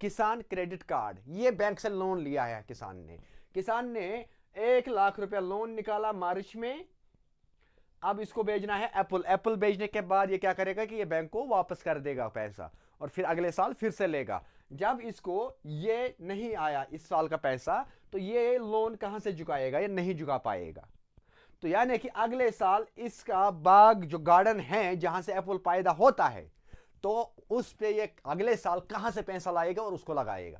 किसान credit card, ये bank से लोन लिया है किसान ने 1 लाख रुपया लोन निकाला मार्च में। अब इसको भेजना है एप्पल भेजने के बाद ये क्या करेगा कि ये बैंक को वापस कर देगा पैसा, और फिर अगले साल फिर से लेगा। जब इसको ये नहीं आया इस साल का पैसा, तो ये लोन कहां से चुकाएगा? ये नहीं चुका पाएगा। तो यानी कि अगले साल इसका बाग जो गार्डन है जहां से एप्पल पैदा होता है, तो उस पे ये अगले साल कहां से पैसा लाएगा और उसको लगाएगा।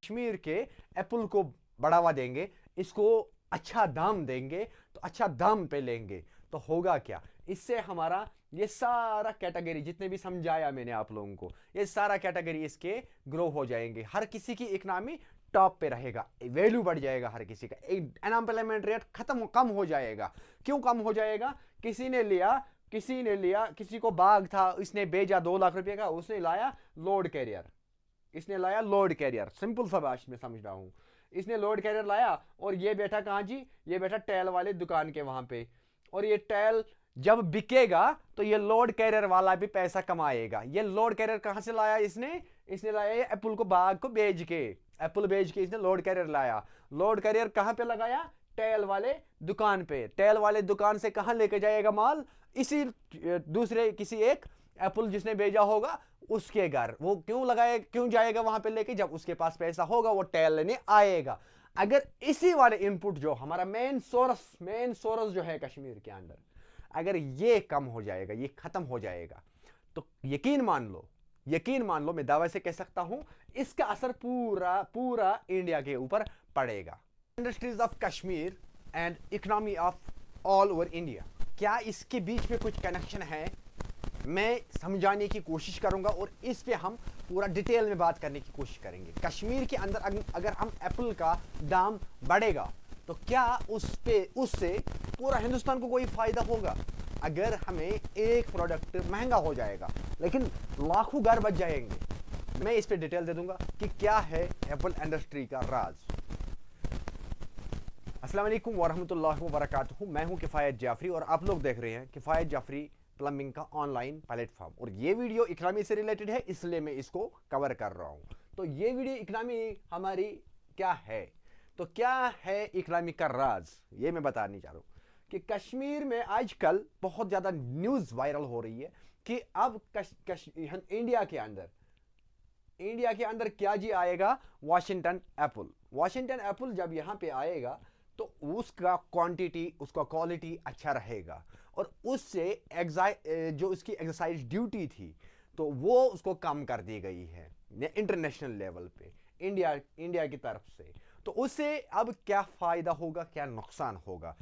कश्मीर के एप्पल को बढ़ावा देंगे, इसको अच्छा दाम देंगे, तो अच्छा दाम पे लेंगे, तो होगा क्या? इससे हमारा ये सारा कैटेगरी जितने भी समझाया मैंने आप लोगों को, ये सारा कैटेगरी इसके ग्रो हो जाएंगे। हर किसी की इकोनॉमी टॉप पे रहेगा, वैल्यू बढ़ जाएगा हर किसी का। अनएम्प्लॉयमेंट रेट कम हो जाएगा। क्यों कम हो जाएगा? किसी ने लिया, किसी को बाग था, इसने भेजा 2 लाख रुपए का, उसने लाया लोड कैरियर, सिंपल सा बात में समझ रहा हूं। इसने लोड कैरियर लाया और ये बैठा कहां जी? ये बैठा टैल वाले दुकान के वहां पे। और ये टैल जब बिकेगा तो ये लोड कैरियर वाला भी पैसा कमाएगा। ये लोड कैरियर कहां से लाया? इसने लाया ये एप्पल को बाग को बेच के इसने लोड कैरियर लाया। लोड कैरियर कहां पे लगाया? टैल वाले दुकान पे। टैल वाले दुकान से कहां लेके जाएगा माल? इसी दूसरे किसी एक एप्पल जिसने भेजा होगा उसके घर। वो क्यों जाएगा वहां पे लेके? जब उसके पास पैसा होगा वो टैल लेने आएगा। अगर इसी वाले इनपुट जो हमारा मेन सोर्स जो है कश्मीर के अंदर, अगर ये कम हो जाएगा, ये खत्म हो जाएगा, तो यकीन मान लो मैं दावे से कह सकता हूं इसका असर पूरा इंडिया के ऊपर पड़ेगा। Industries of Kashmir and economy of all over India, क्या इसके बीच में कुछ कनेक्शन है? मैं समझाने की कोशिश करूंगा और इस पे हम पूरा डिटेल में बात करने की कोशिश करेंगे। कश्मीर के अंदर अगर हम एप्पल का दाम बढ़ेगा तो क्या उससे पूरा हिंदुस्तान को कोई फायदा होगा? अगर हमें एक प्रोडक्ट महंगा हो जाएगा लेकिन लाखों घर बच जाएंगे। मैं इस पे डिटेल दे दूंगा कि क्या है एप्पल इंडस्ट्री का राज। अस्सलाम वालेकुम वरहमतुल्लाहि वबरकातुहू। मैं हूं किफायत जाफरी और आप लोग देख रहे हैं किफायत जाफरी प्लम्बिंग का ऑनलाइन प्लेटफॉर्म। और ये वीडियो इकोनॉमी से रिलेटेड है, इसलिए मैं इसको कवर कर रहा हूं। तो ये वीडियो इकोनॉमी हमारी क्या है, तो क्या है इकोनॉमी का राज, ये मैं बताने चाह रहा हूं कि कश्मीर में आजकल बहुत ज्यादा न्यूज वायरल हो रही है कि अब इंडिया के अंदर क्या जी आएगा? वाशिंगटन एप्पल जब यहां पे आएगा तो उसका क्वांटिटी, उसका क्वालिटी अच्छा रहेगा और उससे जो उसकी एक्साइज ड्यूटी थी तो वो उसको कम कर दी गई है इंटरनेशनल लेवल पे इंडिया की तरफ से। तो उससे अब क्या फायदा होगा, क्या नुकसान होगा,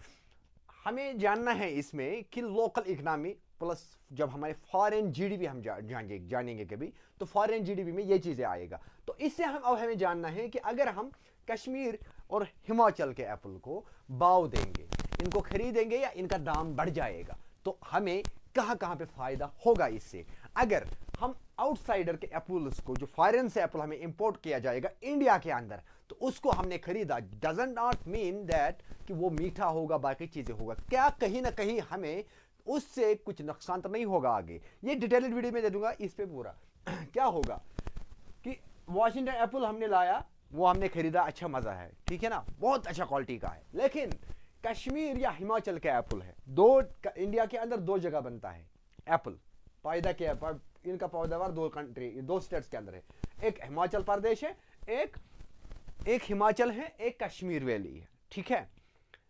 हमें जानना है इसमें कि लोकल इकोनॉमी प्लस जब हमारे फॉरेन जीडीपी हम जानेंगे कभी, तो फॉरेन जीडीपी में ये चीजें आएगा। तो इससे हमें जानना है कि अगर हम कश्मीर और हिमाचल के एप्पल को भाव देंगे, इनको खरीदेंगे या इनका दाम बढ़ जाएगा, तो हमें कहां पे फायदा होगा इससे। अगर हम आउटसाइडर के एप्पल्स को, जो फॉरेन से एप्पल हमें इंपोर्ट किया जाएगा इंडिया के अंदर, तो उसको हमने खरीदा, डजंट नॉट मीन दैट कि वो मीठा होगा, बाकी चीजें होगा। क्या कहीं ना कहीं हमें उससे कुछ नुकसान तो नहीं होगा? आगे ये डिटेल्ड वीडियो में दे दूंगा इस पे पूरा। क्या होगा कि वाशिंगटन एप्पल हमने लाया, वो हमने खरीदा, अच्छा मजा है, ठीक है ना, बहुत अच्छा क्वालिटी का है। लेकिन कश्मीर या हिमाचल का एप्पल है, इंडिया के अंदर 2 जगह बनता है एप्पल। पैदा किया इनका पैदावार 2 स्टेट्स के अंदर है। एक हिमाचल प्रदेश है, एक हिमाचल है, एक कश्मीर वैली है, ठीक है।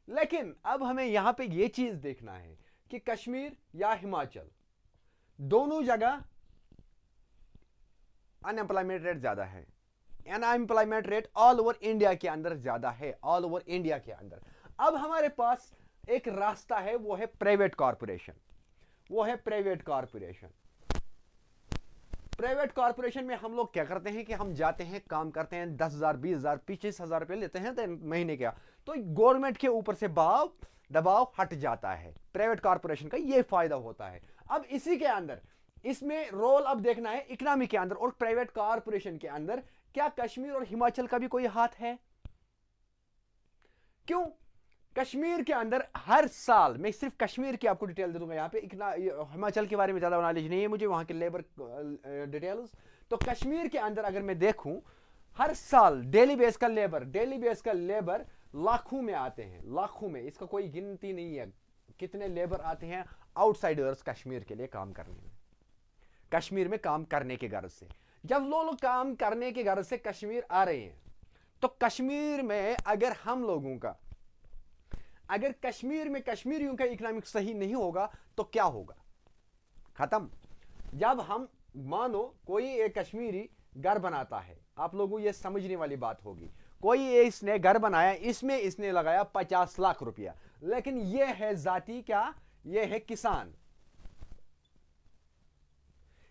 लेकिन अब हमें यहां पे ये चीज देखना है कि कश्मीर या हिमाचल दोनों जगह अनएम्प्लॉयमेंट रेट ज्यादा है। Unemployment rate all over India के अंदर ज्यादा है, ऑल ओवर इंडिया के अंदर। अब हमारे पास एक रास्ता है, वो है प्राइवेट कॉरपोरेशन। प्राइवेट कॉरपोरेशन में हम लोग क्या करते हैं कि हम जाते हैं, काम करते हैं, 10,000 20,000 25,000 रुपए लेते हैं महीने का, तो गवर्नमेंट के ऊपर से दबाव हट जाता है। प्राइवेट कॉरपोरेशन का ये फायदा होता है। अब इसी के अंदर इसमें रोल अब देखना है इकोनॉमी के अंदर और प्राइवेट कॉरपोरेशन के अंदर, क्या कश्मीर और हिमाचल का भी कोई हाथ है? क्यों? कश्मीर के अंदर हर साल, मैं सिर्फ कश्मीर की आपको डिटेल दे दूंगा यहाँ पे, हिमाचल के बारे में ज्यादा नॉलेज नहीं है मुझे, वहां के लेबर डिटेल्स। तो कश्मीर के अंदर अगर मैं देखूं हर साल डेली बेस का लेबर लाखों में आते हैं, लाखों में, इसका कोई गिनती नहीं है कितने लेबर आते हैं आउटसाइडर्स कश्मीर के लिए काम करने में, कश्मीर में काम करने के गर्ज से। जब लोग काम करने के गर्ज से कश्मीर आ रहे हैं, तो कश्मीर में अगर हम लोगों का, अगर कश्मीर में कश्मीरियों का इकोनॉमिक सही नहीं होगा तो क्या होगा? खत्म। जब हम मानो कोई एक कश्मीरी घर बनाता है, आप लोगों ये समझने वाली बात होगी, कोई इसने घर बनाया, इसमें इसने लगाया 50 लाख रुपया, लेकिन ये है जाति क्या? ये है किसान,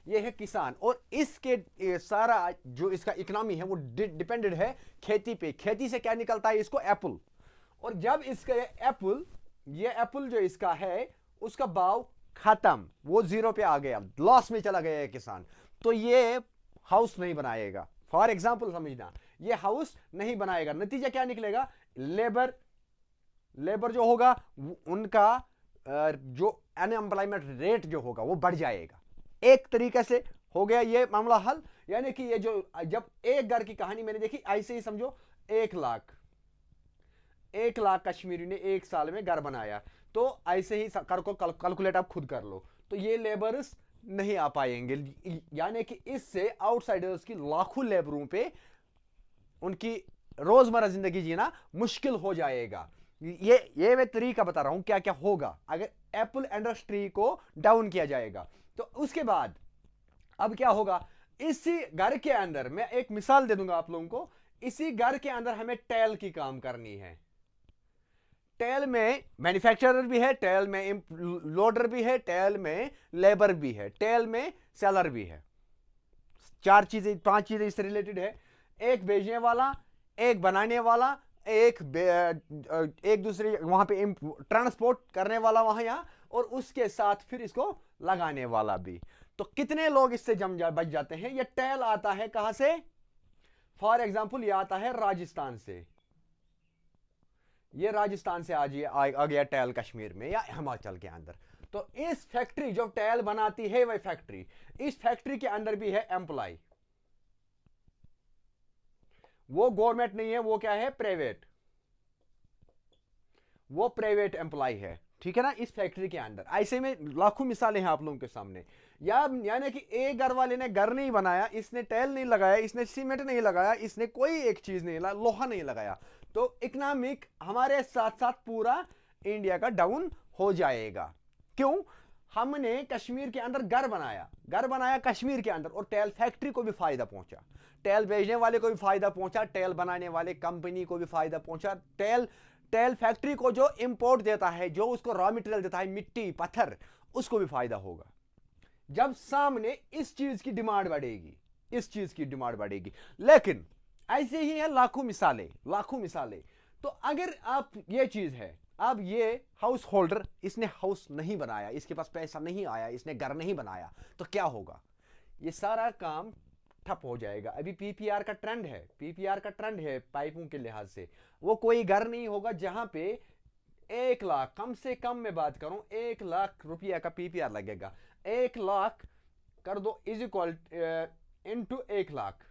ये है किसान, और इसके सारा जो इसका इकोनॉमी है वो डिपेंडेड है खेती पे। खेती से क्या निकलता है? इसको एप्पल। और जब इसका एप्पल, ये एप्पल जो इसका है उसका भाव खत्म, वो जीरो पे आ गया, लॉस में चला गया है किसान, तो ये हाउस नहीं बनाएगा। फॉर एग्जाम्पल समझना, ये हाउस नहीं बनाएगा। नतीजा क्या निकलेगा? लेबर जो होगा उनका जो अनएम्प्लॉयमेंट रेट जो होगा वो बढ़ जाएगा। एक तरीके से हो गया ये मामला हल। यानी कि ये जो, जब एक घर की कहानी मैंने देखी, ऐसे ही समझो 1 लाख कश्मीरी ने एक साल में घर बनाया, तो ऐसे ही कैलकुलेट आप खुद कर लो, तो ये लेबर्स नहीं आ पाएंगे। यानी कि इससे आउटसाइडर्स की लाखों लेबरों पे उनकी रोजमर्रा जिंदगी जीना मुश्किल हो जाएगा। ये मैं तरीका बता रहा हूं क्या क्या होगा अगर एप्पल इंडस्ट्री को डाउन किया जाएगा। तो उसके बाद अब क्या होगा? इसी घर के अंदर, मैं एक मिसाल दे दूंगा आप लोगों को, इसी घर के अंदर हमें टेल की काम करनी है। टेल में मैन्युफैक्चरर भी है, टेल में लोडर भी है, टेल में लेबर भी है, टेल में सेलर भी है। 4 चीजें 5 चीजें इससे रिलेटेड है। एक भेजने वाला, एक बनाने वाला, एक दूसरे वहां पे ट्रांसपोर्ट करने वाला वहां यहां, और उसके साथ फिर इसको लगाने वाला भी। तो कितने लोग इससे बच जाते हैं? ये टेल आता है कहां से? फॉर एग्जाम्पल ये आता है राजस्थान से, ये राजस्थान से आ गया टेल कश्मीर में या हिमाचल के अंदर। तो इस फैक्ट्री जो टेल बनाती है वह फैक्ट्री, इस फैक्ट्री के अंदर भी है एम्प्लॉय। वो गवर्नमेंट नहीं है, वो क्या है? प्राइवेट, वो प्राइवेट एम्प्लॉय है, ठीक है ना, इस फैक्ट्री के अंदर। ऐसे में लाखों मिसालें हैं आप लोगों के सामने। यानी कि एक घर वाले ने घर नहीं बनाया, इसने टेल नहीं लगाया, इसने सीमेंट नहीं लगाया, इसने कोई एक चीज नहीं लगाया, लोहा नहीं लगाया, तो इकोनॉमिक हमारे साथ साथ पूरा इंडिया का डाउन हो जाएगा। क्यों? हमने कश्मीर के अंदर घर बनाया कश्मीर के अंदर, और टेल फैक्ट्री को भी फायदा पहुंचा, टेल बेचने वाले को भी फायदा पहुंचा, टेल बनाने वाले कंपनी को भी फायदा पहुंचा, टेल फैक्ट्री को जो इंपोर्ट देता है, जो उसको रॉ मटेरियल देता है, मिट्टी पत्थर, उसको भी फायदा होगा। जब सामने इस चीज की डिमांड बढ़ेगी, इस चीज की डिमांड बढ़ेगी। लेकिन ऐसे ही है लाखों मिसालें। तो अगर आप, ये चीज है, अब ये हाउस होल्डर, इसने हाउस नहीं बनाया, इसके पास पैसा नहीं आया, इसने घर नहीं बनाया, तो क्या होगा? ये सारा काम ठप हो जाएगा। अभी पीपीआर का ट्रेंड है पाइपों के लिहाज से। वो कोई घर नहीं होगा जहां पे 1 लाख, कम से कम मैं बात करूं, 1 लाख रुपया का पीपीआर लगेगा। 1 लाख कर दो is equal into 1 lakh.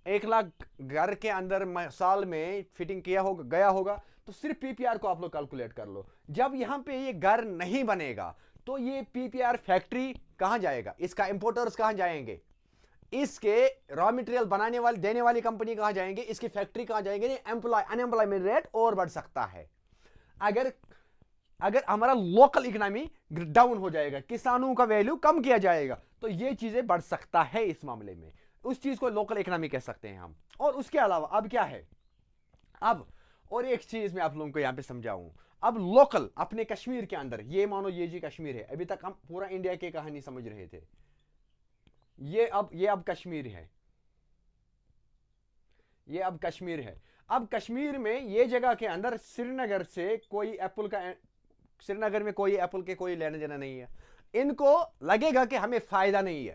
1 lakh घर के अंदर साल में फिटिंग गया होगा, तो सिर्फ पीपीआर को आप लोग कैलकुलेट कर लो। जब यहां पे ये घर नहीं बनेगा, तो ये पीपीआर फैक्ट्री कहां जाएगा? इसका इंपोर्टर्स कहां जाएंगे? इसके रॉ मटेरियल बनाने वाली, देने वाली कंपनी कहां जाएंगे? इसकी फैक्ट्री कहां जाएंगे? अनएम्प्लॉयमेंट रेट और बढ़ सकता है। अगर हमारा लोकल इकोनॉमी डाउन हो जाएगा, किसानों का वैल्यू कम किया जाएगा, तो ये चीजें बढ़ सकता है। इस मामले में उस चीज को लोकल इकोनॉमी कह सकते हैं हम। और उसके अलावा अब क्या है? अब और एक चीज मैं आप लोगों को यहां पे समझाऊं। अब लोकल अपने कश्मीर के अंदर, ये मानो ये जी कश्मीर है, अभी तक हम पूरा इंडिया की कहानी समझ रहे थे, ये अब कश्मीर है, ये अब कश्मीर है। अब कश्मीर में ये जगह के अंदर श्रीनगर में कोई एप्पल के कोई लेना देना नहीं है। इनको लगेगा कि हमें फायदा नहीं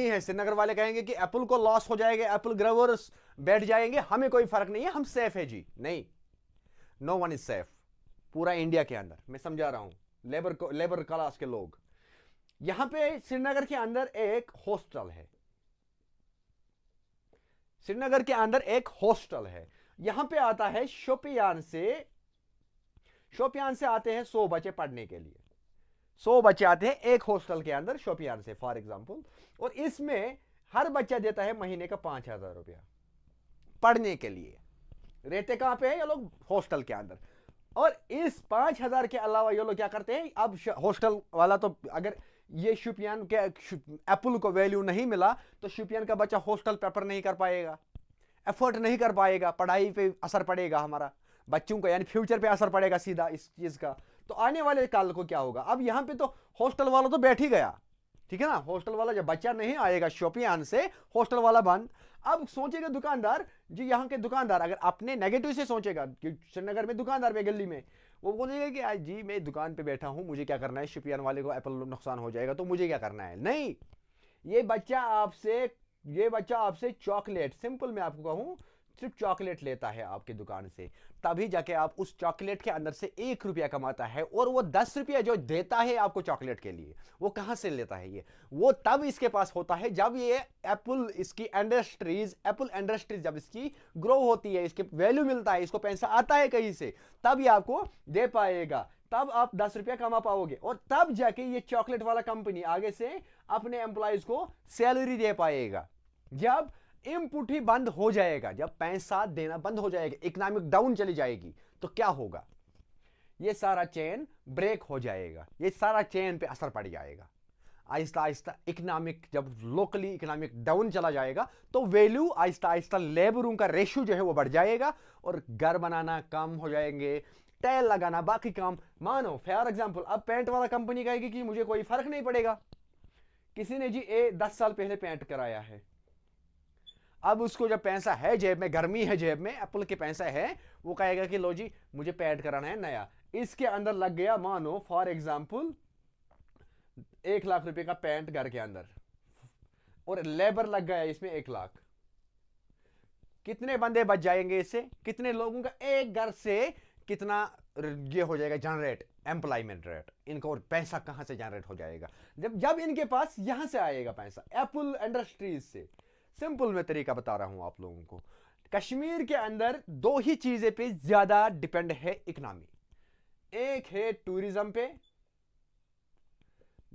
है, श्रीनगर वाले कहेंगे कि एप्पल को लॉस हो जाएगा, एप्पल ग्रोवर्स बैठ जाएंगे, हमें कोई फर्क नहीं है, हम सेफ है जी। नहीं, नो वन इज सेफ। पूरा इंडिया के अंदर मैं समझा रहा हूं, लेबर क्लास के लोग। यहां पे श्रीनगर के अंदर एक हॉस्टल है, श्रीनगर के अंदर एक हॉस्टल है, यहां पे आता है शोपियान से आते हैं 100 बच्चे पढ़ने के लिए। 100 बच्चे आते हैं एक हॉस्टल के अंदर शोपियान से फॉर एग्जांपल, और इसमें हर बच्चा देता है महीने का 5,000 रुपया पढ़ने के लिए। रहते कहां पे है ये लोग? हॉस्टल के अंदर। और इस 5,000 के अलावा ये लोग क्या करते हैं, अब हॉस्टल वाला तो अगर ये शुपियान के एप्पल को वैल्यू नहीं मिला तो शुपियान का बच्चा हॉस्टल पेपर नहीं कर पाएगा, एफर्ट नहीं कर पाएगा, पढ़ाई पे असर पड़ेगा, हमारा बच्चों को यानी फ्यूचर पे असर पड़ेगा सीधा इस चीज का। तो आने वाले काल को क्या होगा? अब यहां पे तो हॉस्टल वाला तो बैठ ही गया, ठीक है ना, हॉस्टल वाला जब बच्चा नहीं आएगा शोपियान से, हॉस्टल वाला बंद। अब सोचेगा दुकानदार जी, यहाँ के दुकानदार अगर अपने नेगेटिव से सोचेगा कि श्रीनगर में दुकानदार में गली में, वो बोलेगा कि आज जी मैं दुकान पे बैठा हूं, मुझे क्या करना है, शोपियान वाले को एप्पल नुकसान हो जाएगा तो मुझे क्या करना है। नहीं, ये बच्चा आपसे चॉकलेट, सिंपल मैं आपको कहूं, सिर्फ चॉकलेट लेता है आपकी दुकान से, तभी जाके आप उस चॉकलेट के अंदर से 1 रुपया कमाता है। और वो 10 रुपया जो देता है आपको चॉकलेट के लिए, वो कहां से लेता है? ये वो तब इसके पास होता है जब ये एप्पल इंडस्ट्रीज जब इसकी ग्रो होती है, इसके वैल्यू मिलता है, इसको पैसा आता है कहीं से, तब ये आपको दे पाएगा, तब आप 10 रुपया कमा पाओगे। और तब जाके ये चॉकलेट वाला कंपनी आगे से अपने एम्प्लॉयज को सैलरी दे पाएगा। जब इनपुट ही बंद हो जाएगा, जब पैसा देना बंद हो जाएगा, इकोनॉमिक डाउन चली जाएगी, तो क्या होगा? ये सारा चेन ब्रेक हो जाएगा, ये सारा चेन पे असर पड़ जाएगा। आहिस्ता आहिस्ता इकोनॉमिक, जब लोकली इकोनॉमिक डाउन चला जाएगा तो वैल्यू आहिस्ता आहिस्ता लेबरों का रेशियो जो है वो बढ़ जाएगा, और घर बनाना कम हो जाएंगे, टाइल लगाना, बाकी काम। मानो फॉर एग्जांपल अब पेंट वाला कंपनी कहेगी कि मुझे कोई फर्क नहीं पड़ेगा, किसी ने जी 10 साल पहले पेंट कराया है, अब उसको जब पैसा है जेब में, गर्मी है जेब में, एप्पल के पैसा है, वो कहेगा कि लो जी मुझे पेंट कराना है नया। इसके अंदर लग गया मानो फॉर एग्जांपल 1 लाख रुपए का पेंट घर के अंदर, और लेबर लग गया इसमें 1 लाख। कितने बंदे बच जाएंगे इससे? कितने लोगों का एक घर से कितना ये हो जाएगा जनरेट, एम्प्लॉयमेंट रेट, इनको और पैसा कहां से जनरेट हो जाएगा? जब इनके पास यहां से आएगा पैसा, एप्पल इंडस्ट्रीज से। सिंपल मैं तरीका बता रहा हूं आप लोगों को। कश्मीर के अंदर 2 ही चीजें पे ज्यादा डिपेंड है इकोनॉमी, एक है टूरिज्म पे,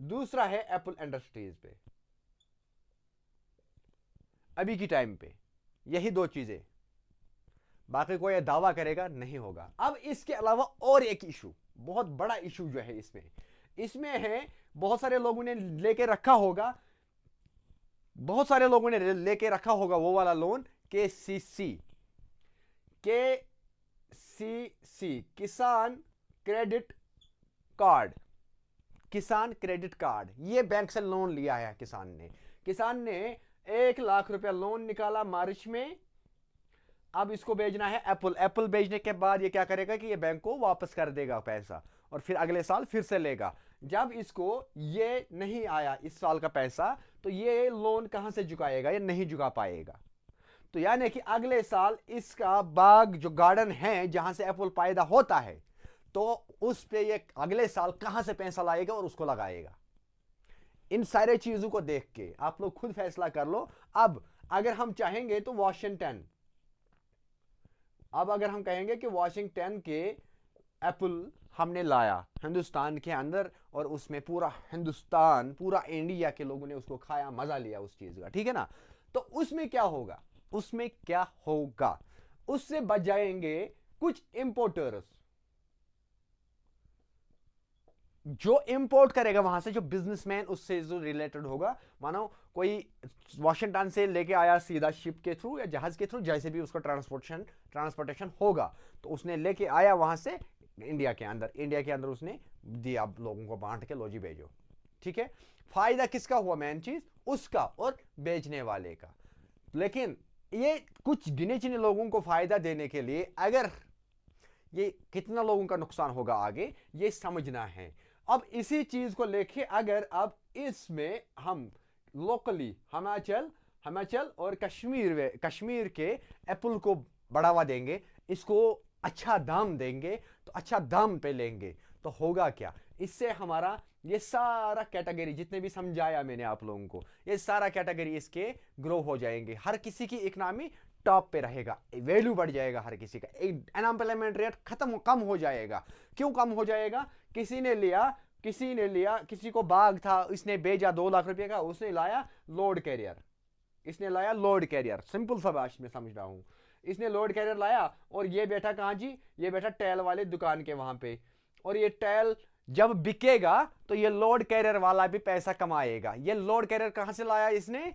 दूसरा है एप्पल इंडस्ट्रीज पे। अभी की टाइम पे यही 2 चीजें, बाकी कोई दावा करेगा नहीं होगा। अब इसके अलावा और एक इशू, बहुत बड़ा इशू जो है इसमें है, बहुत सारे लोगों ने लेके रखा होगा, वो वाला लोन, केसीसी, किसान क्रेडिट कार्ड। ये बैंक से लोन लिया है किसान ने 1 लाख रुपया लोन निकाला मार्च में। अब इसको भेजना है एप्पल भेजने के बाद ये क्या करेगा कि ये बैंक को वापस कर देगा पैसा, और फिर अगले साल फिर से लेगा। जब इसको ये नहीं आया इस साल का पैसा, तो ये लोन कहां से चुकाएगा? ये नहीं चुका पाएगा। तो यानी कि अगले साल इसका बाग जो गार्डन है जहां से एप्पल पैदा होता है, तो उस पे ये अगले साल कहां से पैसा लाएगा और उसको लगाएगा। इन सारे चीजों को देख के आप लोग खुद फैसला कर लो। अब अगर हम चाहेंगे तो अगर हम कहेंगे कि वाशिंगटन के एप्पल हमने लाया हिंदुस्तान के अंदर, और उसमें पूरा हिंदुस्तान, पूरा इंडिया के लोगों ने उसको खाया, मजा लिया उस चीज का, ठीक है ना, तो उसमें क्या होगा? उससे बच जाएंगे कुछ इंपोर्टर्स, जो इंपोर्ट करेगा वहां से, जो बिजनेसमैन उससे जो रिलेटेड होगा। मानो कोई वॉशिंगटन से लेके आया सीधा शिप के थ्रू या जहाज के थ्रू, जैसे भी उसका ट्रांसपोर्टेशन होगा, तो उसने लेके आया वहां से इंडिया के अंदर उसने दिया लोगों को, बांट के, लो जी भेजो, ठीक है। फायदा किसका हुआ? मेन चीज उसका और बेचने वाले का। लेकिन ये कुछ गिने चुने लोगों को फायदा देने के लिए, अगर ये कितना लोगों का नुकसान होगा आगे, ये समझना है। अब इसी चीज को लेके अगर अब इसमें हम लोकली हिमाचल और कश्मीर के एप्पल को बढ़ावा देंगे, इसको अच्छा दाम देंगे, तो अच्छा दाम पे लेंगे, तो होगा क्या? इससे हमारा ये सारा कैटेगरी जितने भी समझाया मैंने आप लोगों को, ये सारा कैटेगरी इसके ग्रो हो जाएंगे। हर किसी की इकोनॉमी टॉप पे रहेगा, वैल्यू बढ़ जाएगा हर किसी का, अनएम्प्लॉयमेंट रेट कम हो जाएगा। क्यों कम हो जाएगा? किसी ने लिया, किसी को बाग था, इसने बेचा 2 लाख रुपए का, उसने लाया लोड कैरियर, सिंपल सा बात में समझ रहा हूं। इसने लोड कैरियर लाया और ये बैठा कहां जी? ये बैठा टैल वाले दुकान के वहां पे। और ये टैल जब बिकेगा तो ये लोड कैरियर वाला भी पैसा कमाएगा। ये लोड कैरियर कहां से लाया इसने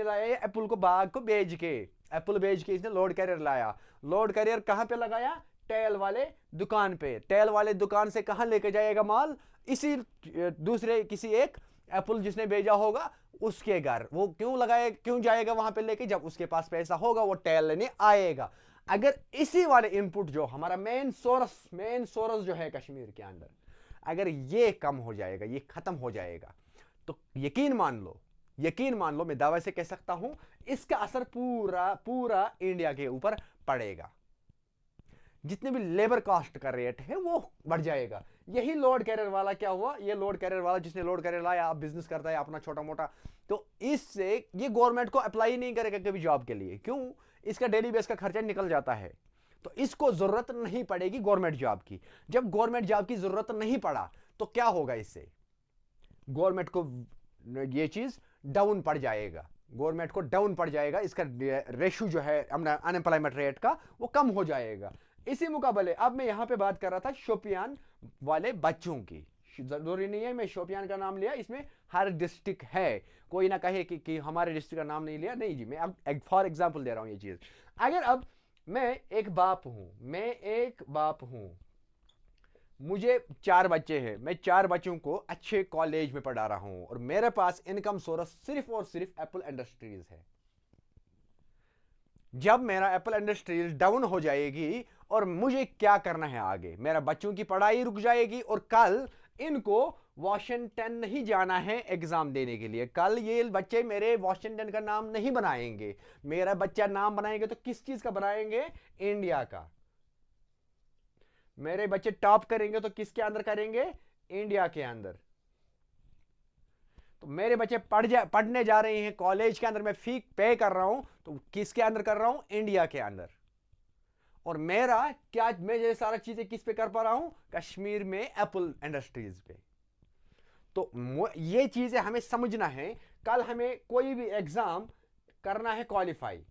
लाया ये एप्पल को बाग को बेच के, एप्पल बेच के इसने लोड कैरियर लाया। लोड कैरियर कहां पे लगाया? टैल वाले दुकान पे। टैल वाले दुकान से कहां लेके जाएगा माल? इसी दूसरे किसी एक एप्पल जिसने भेजा होगा उसके घर। वो क्यों जाएगा वहां पे लेके? जब उसके पास पैसा होगा वो टैल लेने आएगा। अगर इसी वाले इनपुट जो हमारा मेन सोर्स जो है कश्मीर के अंदर, अगर ये कम हो जाएगा, ये खत्म हो जाएगा, तो यकीन मान लो, मैं दावा से कह सकता हूं इसका असर पूरा इंडिया के ऊपर पड़ेगा। जितने भी लेबर कॉस्ट का रेट है वो बढ़ जाएगा। यही लोड कैरियर वाला क्या हुआ? ये लोड कैरियर वाला जिसने लोड कैरियर लाया, अब बिजनेस करता है अपना छोटा मोटा, तो इससे ये गवर्नमेंट को अप्लाई नहीं करेगा कभी जॉब के लिए। क्यों? इसका डेली बेस का खर्चा निकल जाता है, तो इसको जरूरत नहीं पड़ेगी गवर्नमेंट जॉब की। जब गवर्नमेंट जॉब की जरूरत नहीं पड़ा तो क्या होगा? इससे गवर्नमेंट को ये चीज डाउन पड़ जाएगा, इसका रेशियो जो है अनएम्प्लॉयमेंट रेट का वो कम हो जाएगा। इसी मुकाबले अब मैं यहां पे बात कर रहा था शोपियान वाले बच्चों की। जरूरी नहीं है मैं शोपियान का नाम लिया, इसमें हर डिस्ट्रिक्ट है, कोई ना कहे कि हमारे डिस्ट्रिक्ट का नाम नहीं लिया। नहीं जी, मैं अब फॉर एग्जांपल दे रहा हूं ये चीज। अगर अब मैं एक बाप हूं, मुझे 4 बच्चे हैं, मैं 4 बच्चों को अच्छे कॉलेज में पढ़ा रहा हूं और मेरे पास इनकम सोर्स सिर्फ और सिर्फ एप्पल इंडस्ट्रीज है। जब मेरा एप्पल इंडस्ट्रीज डाउन हो जाएगी और मुझे क्या करना है आगे? मेरा बच्चों की पढ़ाई रुक जाएगी और कल इनको वॉशिंगटन नहीं जाना है एग्जाम देने के लिए। कल ये बच्चे मेरे वॉशिंगटन का नाम नहीं बनाएंगे। मेरा बच्चा नाम बनाएंगे तो किस चीज का बनाएंगे? इंडिया का। मेरे बच्चे टॉप करेंगे तो किसके अंदर करेंगे? इंडिया के अंदर। तो मेरे बच्चे पढ़ने जा रहे हैं कॉलेज के अंदर, मैं फी पे कर रहा हूं तो किसके अंदर कर रहा हूं? इंडिया के अंदर। और मेरा क्या, मैं ये सारा चीजें किस पे कर पा रहा हूं? कश्मीर में एप्पल इंडस्ट्रीज पे। तो ये चीजें हमें समझना है। कल हमें कोई भी एग्जाम करना है क्वालिफाई,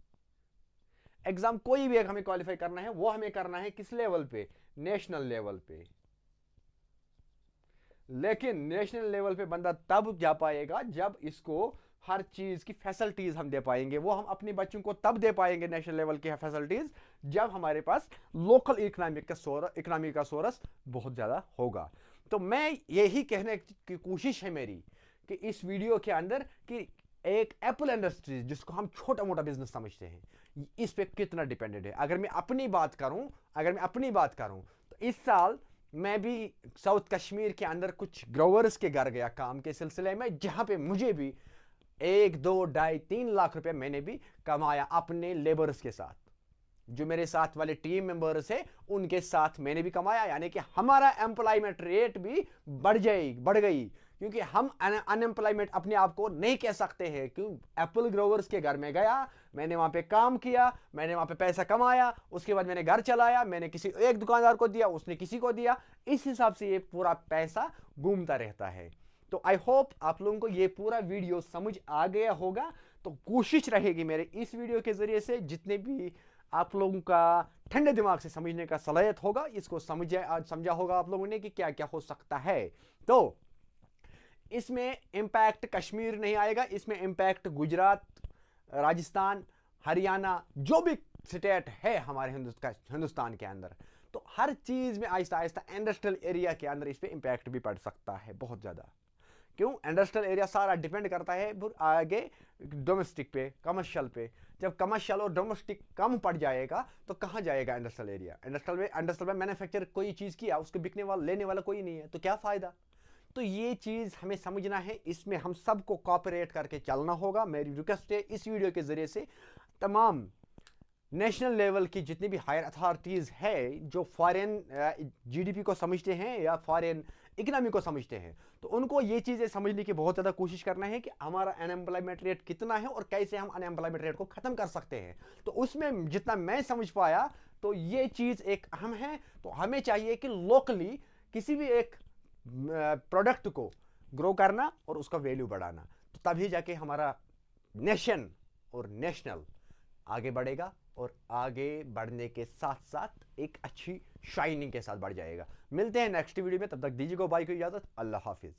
हमें क्वालिफाई करना है, वो हमें करना है किस लेवल पे? नेशनल लेवल पे। लेकिन नेशनल लेवल पे बंदा तब जा पाएगा जब इसको हर चीज की फैसिलिटीज हम दे पाएंगे। वो हम अपने बच्चों को तब दे पाएंगे नेशनल लेवल की फैसिलिटीज जब हमारे पास लोकल इकोनॉमी का सोर्स बहुत ज्यादा होगा। तो मैं यही कहने की कोशिश है मेरी कि इस वीडियो के अंदर कि एक एप्पल इंडस्ट्रीज जिसको हम छोटा मोटा बिजनेस समझते हैं, इस पे कितना डिपेंडेंट है। अगर मैं अपनी बात करूं तो इस साल मैं भी साउथ कश्मीर के अंदर कुछ ग्रोवर्स के घर गया काम के सिलसिले में, जहां पे मुझे भी 1, 2, 2.5, 3 लाख रुपए मैंने भी कमाया अपने लेबर्स के साथ। जो मेरे साथ वाले टीम मेंबर्स है उनके साथ मैंने भी कमाया, यानी कि हमारा एम्प्लॉयमेंट रेट भी बढ़ गई। क्योंकि हम अनएम्प्लॉयमेंट अपने आप को नहीं कह सकते हैं। क्यों? एप्पल ग्रोवर्स के घर में गया, मैंने वहां पे काम किया, मैंने वहां पे पैसा कमाया, उसके बाद मैंने घर चलाया, मैंने किसी एक दुकानदार को दिया, उसने किसी को दिया, इस हिसाब से ये पूरा पैसा घूमता रहता है। तो आई होप आप लोगों को ये पूरा वीडियो समझ आ गया होगा। तो कोशिश रहेगी मेरे इस वीडियो के जरिए से जितने भी आप लोगों का ठंडे दिमाग से समझने का सलाहियत होगा, इसको समझा होगा आप लोगों ने कि क्या क्या हो सकता है। तो इसमें इंपैक्ट कश्मीर नहीं आएगा, इसमें इंपैक्ट गुजरात, राजस्थान, हरियाणा, जो भी स्टेट है हमारे हिंदुस्तान के अंदर, तो हर चीज में आहिस्ता आहिस्ता इंडस्ट्रियल एरिया के अंदर इस पे इंपैक्ट भी पड़ सकता है बहुत ज्यादा। क्यों? इंडस्ट्रियल एरिया सारा डिपेंड करता है आगे डोमेस्टिक पे, कमर्शियल पे। जब कमर्शियल और डोमेस्टिक कम पड़ जाएगा तो कहां जाएगा इंडस्ट्रियल एरिया? इंडस्ट्रियल में मैन्युफैक्चर कोई चीज किया, उसको बिकने वाला लेने वाला कोई नहीं है, तो क्या फायदा? तो ये चीज हमें समझना है, इसमें हम सबको कोऑपरेट करके चलना होगा। मेरी रिक्वेस्ट है इस वीडियो के जरिए से तमाम नेशनल लेवल की जितनी भी हायर अथॉरिटीज है जो फॉरेन जीडीपी को समझते हैं या फॉरेन इकोनॉमी को समझते हैं, तो उनको ये चीज़ें समझने की बहुत ज़्यादा कोशिश करना है कि हमारा अनएम्प्लॉयमेंट रेट कितना है और कैसे हम अनएम्प्लॉयमेंट रेट को ख़त्म कर सकते हैं। तो उसमें जितना मैं समझ पाया तो ये चीज़ एक अहम है। तो हमें चाहिए कि लोकली किसी भी एक प्रोडक्ट को ग्रो करना और उसका वैल्यू बढ़ाना, तो तभी जाके हमारा नेशन और नेशनल आगे बढ़ेगा और आगे बढ़ने के साथ साथ एक अच्छी शाइनिंग के साथ बढ़ जाएगा। मिलते हैं नेक्स्ट वीडियो में, तब तक दीजिएगा बाय को इजाज़त। अल्लाह हाफिज़।